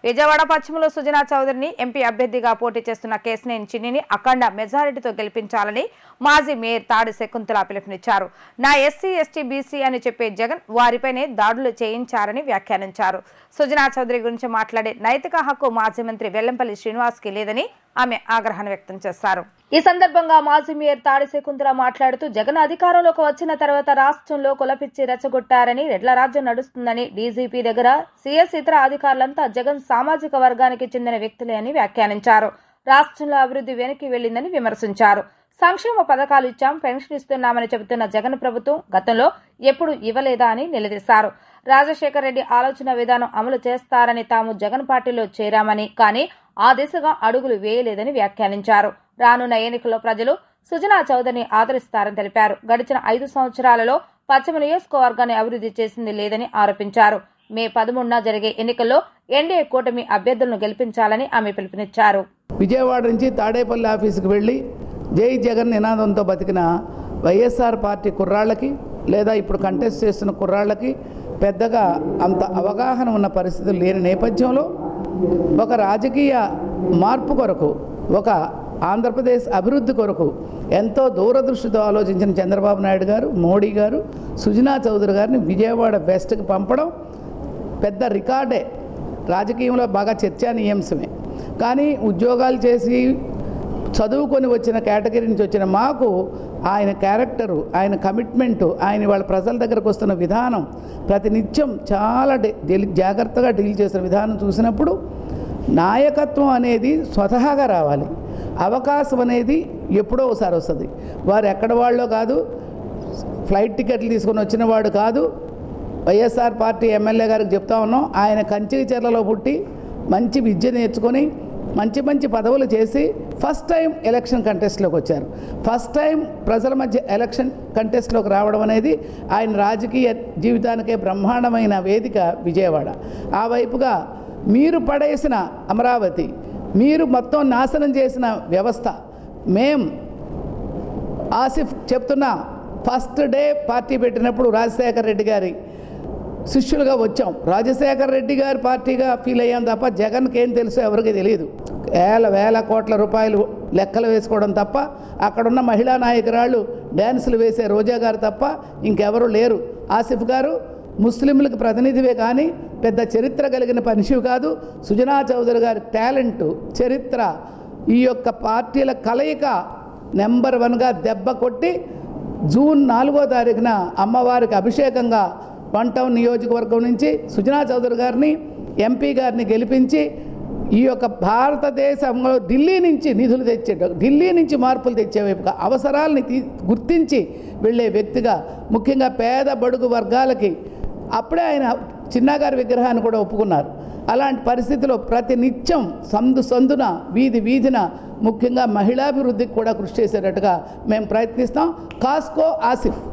Vijayawada పశ్చిమలో Sujana చౌదరిని MP అభ్యర్థిగా పోటీ చేస్తున్న కేశినేని చిన్నిని అఖండ మెజారిటీతో గెలిపించాలని మాజీ మేయర్ తాడి శకుంతల పిలుపునిచ్చారు. నా ఎస్సీ ఎస్టీ బీసీ అని చెప్పే జగన్ వారిపైనే దాడులు చేయించారని వ్యాఖ్యానించారు. సుజనా చౌదరి గురించి మాట్లాడే నైతిక హక్కు మాజీ మంత్రి వెల్లంపల్లి శ్రీనివాస్కి లేదని ఆమె ఆగ్రహాన్ని వ్యక్తం చేశారు. ఈ సందర్భంగా మాజీ మేయర్ తాడి శకుంతల మాట్లాడుతూ జగన్ అధికారంలోకి వచ్చిన తర్వాత రాష్ట్రంలో కులపిచ్చి రెచ్చగొట్టారని, రెడ్ల రాజ్యం నడుస్తుందని, డీజీపీ దగ్గర సీఎస్ ఇతర అధికారులంతా జగన్ సామాజిక వర్గానికి చెందిన వ్యక్తులే అని వ్యాఖ్యానించారు. రాష్ట్రంలో అభివృద్ధి వెనక్కి వెళ్లిందని విమర్శించారు. సంక్షేమ పథకాలు ఇచ్చాం, పెన్షన్ ఇస్తున్నామని చెబుతున్న జగన్ ప్రభుత్వం గతంలో ఎప్పుడు ఇవ్వలేదా అని నిలదీశారు. రాజశేఖర రెడ్డి ఆలోచన విధానం అమలు చేస్తారని తాము జగన్ పార్టీలో చేరామని, కానీ ఆ దిశగా అడుగులు వేయలేదని వ్యాఖ్యానించారు. రానున్న ఎన్నికల్లో ప్రజలు సుజనా చౌదరిని ఆదరిస్తారని తెలిపారు. గడిచిన 5 సంవత్సరాలలో పశ్చిమ నియోజకవర్గాన్ని అభివృద్ధి చేసింది లేదని ఆరోపించారు. మే 13న జరిగే ఎన్నికల్లో ఎన్డీఏ కూటమి అభ్యర్థులను గెలిపించాలని ఆమె పిలుపునిచ్చారు. విజయవాడ నుంచి తాడేపల్లి ఆఫీసుకు వెళ్లి జై జగన్ నినాదంతో బతికిన వైఎస్ఆర్ పార్టీ కుర్రాళ్ళకి లేదా ఇప్పుడు కంటెస్ట్ చేస్తున్న కుర్రాళ్ళకి పెద్దగా అంత అవగాహన ఉన్న పరిస్థితులు లేని నేపథ్యంలో ఒక రాజకీయ మార్పు కొరకు, ఒక ఆంధ్రప్రదేశ్ అభివృద్ధి కొరకు ఎంతో దూరదృష్టితో ఆలోచించిన చంద్రబాబు నాయుడు గారు, మోడీ గారు సుజనా చౌదరి గారిని విజయవాడ వెస్ట్కి పంపడం పెద్ద రికార్డే. రాజకీయంలో బాగా చర్చానీయాంశమే. కానీ ఉద్యోగాలు చేసి చదువుకొని వచ్చిన కేటగిరీ నుంచి వచ్చిన మాకు ఆయన క్యారెక్టరు, ఆయన కమిట్మెంటు, ఆయన వాళ్ళ ప్రజల దగ్గరకు వస్తున్న విధానం, ప్రతినిత్యం చాలా జాగ్రత్తగా డీల్ చేసిన విధానం చూసినప్పుడు నాయకత్వం అనేది స్వతహాగా రావాలి. అవకాశం అనేది ఎప్పుడో ఒకసారి వస్తుంది. వారు ఎక్కడ వాళ్ళో కాదు, ఫ్లైట్ టికెట్లు తీసుకొని వచ్చిన వాడు కాదు. వైఎస్ఆర్ పార్టీ ఎమ్మెల్యే గారికి చెప్తా ఉన్నాం, ఆయన కంచిచెర్లలో పుట్టి మంచి విద్య నేర్చుకొని మంచి మంచి పదవులు చేసి ఫస్ట్ టైం ఎలక్షన్ కంటెస్ట్లోకి వచ్చారు. ఫస్ట్ టైం ప్రజల మధ్య ఎలక్షన్ కంటెస్ట్లోకి రావడం అనేది ఆయన రాజకీయ జీవితానికే బ్రహ్మాండమైన వేదిక విజయవాడ. ఆ వైపుగా మీరు పడేసిన అమరావతి, మీరు మొత్తం నాశనం చేసిన వ్యవస్థ, ఆసిఫ్ చెప్తున్నా ఫస్ట్ డే పార్టీ పెట్టినప్పుడు రాజశేఖర రెడ్డి గారి శిష్యులుగా వచ్చాం. రాజశేఖర రెడ్డి గారి పార్టీగా ఫీల్ అయ్యాం తప్ప జగన్కి ఏం తెలుసో ఎవరికి తెలియదు. వేల కోట్ల రూపాయలు లెక్కలు వేసుకోవడం తప్ప, అక్కడున్న మహిళా నాయకురాళ్ళు డ్యాన్సులు వేసే రోజా గారు తప్ప ఇంకెవరు లేరు. ఆసిఫ్ గారు ముస్లింలకు ప్రతినిధివే కానీ పెద్ద చరిత్ర కలిగిన మనిషి కాదు. సుజనా చౌదరి గారి టాలెంటు, చరిత్ర, ఈ యొక్క పార్టీల కలయిక నెంబర్ 1గా దెబ్బ కొట్టి జూన్ 4వ తారీఖున అమ్మవారికి అభిషేకంగా 1 టౌన్ నియోజకవర్గం నుంచి సుజనా చౌదరి గారిని, ఎంపీ గారిని గెలిపించి ఈ యొక్క భారతదేశంలో ఢిల్లీ నుంచి నిధులు ఢిల్లీ నుంచి మార్పులు తెచ్చే వైపుగా అవసరాలని గుర్తించి వెళ్ళే వ్యక్తిగా, ముఖ్యంగా పేద బడుగు వర్గాలకి అప్పుడే ఆయన చిన్నగారి విగ్రహాన్ని కూడా ఒప్పుకున్నారు. అలాంటి పరిస్థితిలో ప్రతినిత్యం సందున వీధిన ముఖ్యంగా మహిళాభివృద్ధికి కూడా కృషి చేసేటట్టుగా మేము ప్రయత్నిస్తాం. కాస్కో ఆసిఫ్